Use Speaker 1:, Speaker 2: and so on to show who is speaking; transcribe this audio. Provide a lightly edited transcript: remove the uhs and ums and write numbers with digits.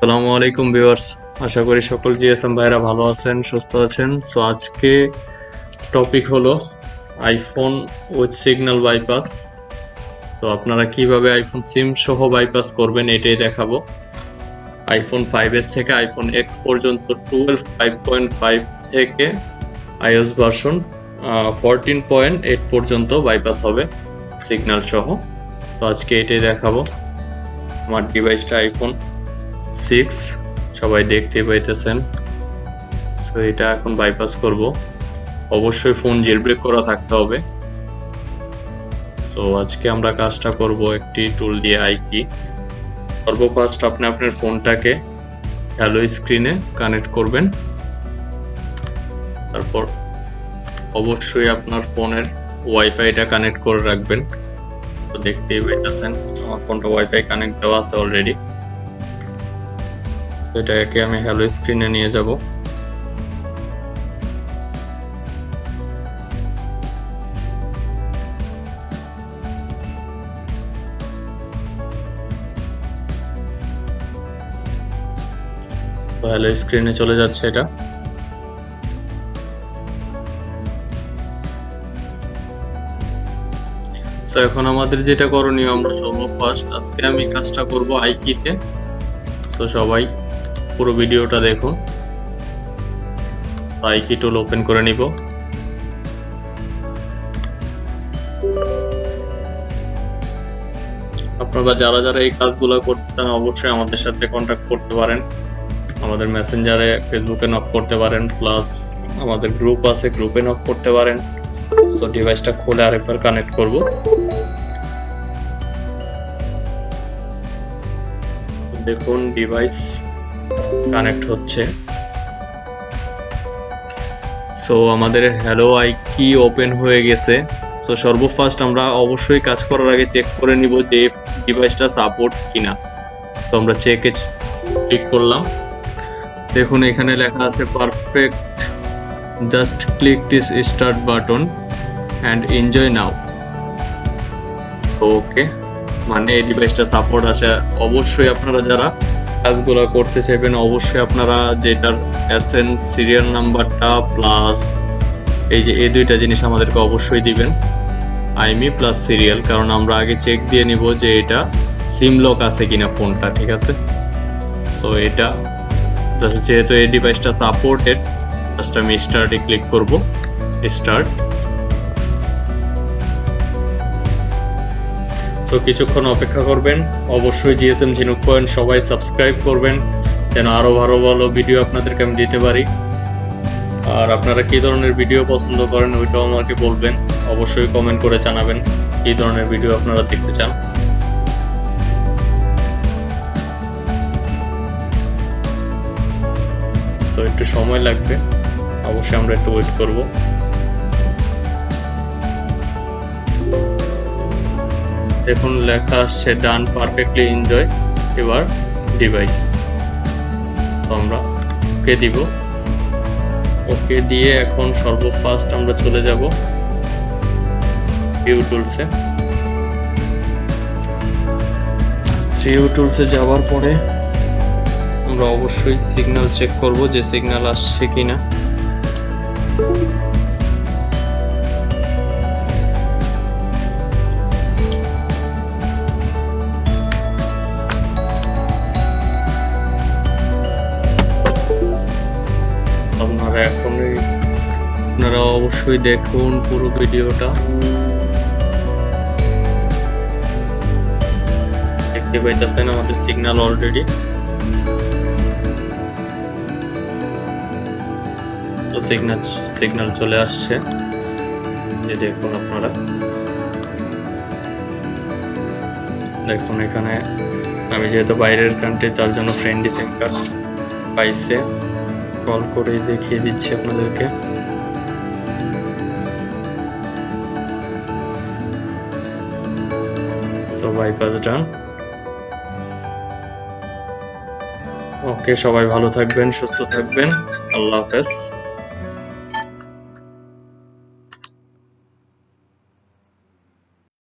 Speaker 1: আসসালামু আলাইকুম ভিউয়ার্স, আশা করি সকল জিএসএম ভাইরা ভালো আছেন, সুস্থ আছেন। সো আজকে টপিক হলো iPhone with signal bypass. So আপনারা কিভাবে আইফোন সিম সহ বাইপাস করবেন এটাই দেখাবো। আইফোন 5s থেকে আইফোন এক্স পর্যন্ত 12 5.5 থেকে iOS ভার্সন 14.8 পর্যন্ত বাইপাস হবে সিগন্যাল সহ। তো আজকে এটাই দেখাবো। আমার ডিভাইসটা আইফোন 6, সবাই দেখতে পাইতেছেন। সো এটা এখন বাইপাস করব। অবশ্যই ফোন জেলব্রেক করা থাকতে হবে। সো আজকে আমরা কাজটা করব একটি টুল দিয়ে, iKey। সর্বপ্রথম আপনি আপনার ফোনটাকে হ্যালো স্ক্রিনে কানেক্ট করবেন। তারপর অবশ্যই আপনার ফোনের ওয়াইফাইটা কানেক্ট করে রাখবেন। তো দেখতেই পাইতেছেন আমার ফোনটা ওয়াইফাই কানেক্ট দেওয়া আছে অলরেডি। এটাকে আমি হ্যালো স্ক্রিনে নিয়ে যাব। হ্যালো স্ক্রিনে চলে যাচ্ছে এটা। সো এখন আমাদের যেটা করণীয়, আমরা ফার্স্ট আজকে আমি কাজটা করব iKeyতে। সো সবাই পুরো ভিডিওটা দেখুন। iKey টুল ওপেন করে নিব। আপনারা যারা যারা এই কাজগুলো করতে চান অবশ্যই আমাদের সাথে কন্ট্যাক্ট করতে পারেন। আমাদের মেসেঞ্জারে, ফেসবুকে নক করতে পারেন, প্লাস আমাদের গ্রুপ আছে, গ্রুপে নক করতে পারেন। সো ডিভাইসটা খুলে আরেকবার কানেক্ট করব। দেখুন ডিভাইস কানেক্ট হচ্ছে। সো আমাদের হ্যালো iKey ওপেন হয়ে গেছে। সো সর্বফার্স্ট আমরা অবশ্যই কাজ করার আগে চেক করে নিব যে ডিভাইসটা সাপোর্ট কিনা। তো আমরা চেকে ক্লিক করলাম। দেখুন এখানে লেখা আছে perfect, just click this start button and enjoy now. Okay, মানে এই ডিভাইসটা সাপোর্ট আছে। অবশ্যই আপনারা যারা কাজগুলো করতে চাইবেন অবশ্যই আপনারা যেটার এসএন সিরিয়াল নাম্বারটা প্লাস এই যে এই দুইটা জিনিস আমাদেরকে অবশ্যই দিবেন, আইমি প্লাস সিরিয়াল, কারণ আমরা আগে চেক দিয়ে নিব যে এটা সিম লক আছে কিনা ফোনটা, ঠিক আছে। সো এটা যেহেতু এই ডিভাইসটা সাপোর্টেড, জাস্ট আমি স্টার্টে ক্লিক করব। স্টার্ট। সো কিছুক্ষণ অপেক্ষা করবেন। অবশ্যই জিএসএম ঝিনুক পয়েন্ট সবাই সাবস্ক্রাইব করবেন যেন আরও ভালো ভালো ভিডিও আপনাদেরকে আমি দিতে পারি। আর আপনারা কী ধরনের ভিডিও পছন্দ করেন ওইটাও আমাকে বলবেন, অবশ্যই কমেন্ট করে জানাবেন কী ধরনের ভিডিও আপনারা দেখতে চান। তো একটু সময় লাগবে, অবশ্যই আমরা একটু ওয়েট করব। দেখুন লেখা আসছে ডান পারফেক্টলি এনজয় এবার ডিভাইস। তো আমরা ওকে দিব। ওকে দিয়ে এখন সর্বফার্স্ট আমরা চলে যাব ভিউ টুলসে। ভিউ টুলসে যাওয়ার পরে আমরা অবশ্যই সিগন্যাল চেক করব যে সিগন্যাল আসছে কিনা। আপনারা অবশ্যই দেখুন পুরো ভিডিওটা। দেখতে পাইতেছেন আমাদের সিগন্যাল অলরেডি। তো সিগন্যাল চলে আসছে, যে দেখুন আপনারা দেখুন এখানে আমি যেহেতু বাইরের কান্ট্রি তার জন্য ফ্রেন্ডলি সেন্টার পাইছে। কল করে দেখিয়ে দিচ্ছি আপনাদেরকে। সো বাইপাস ডান। ওকে, সবাই ভালো থাকবেন, সুস্থ থাকবেন। আল্লাহ হাফেজ।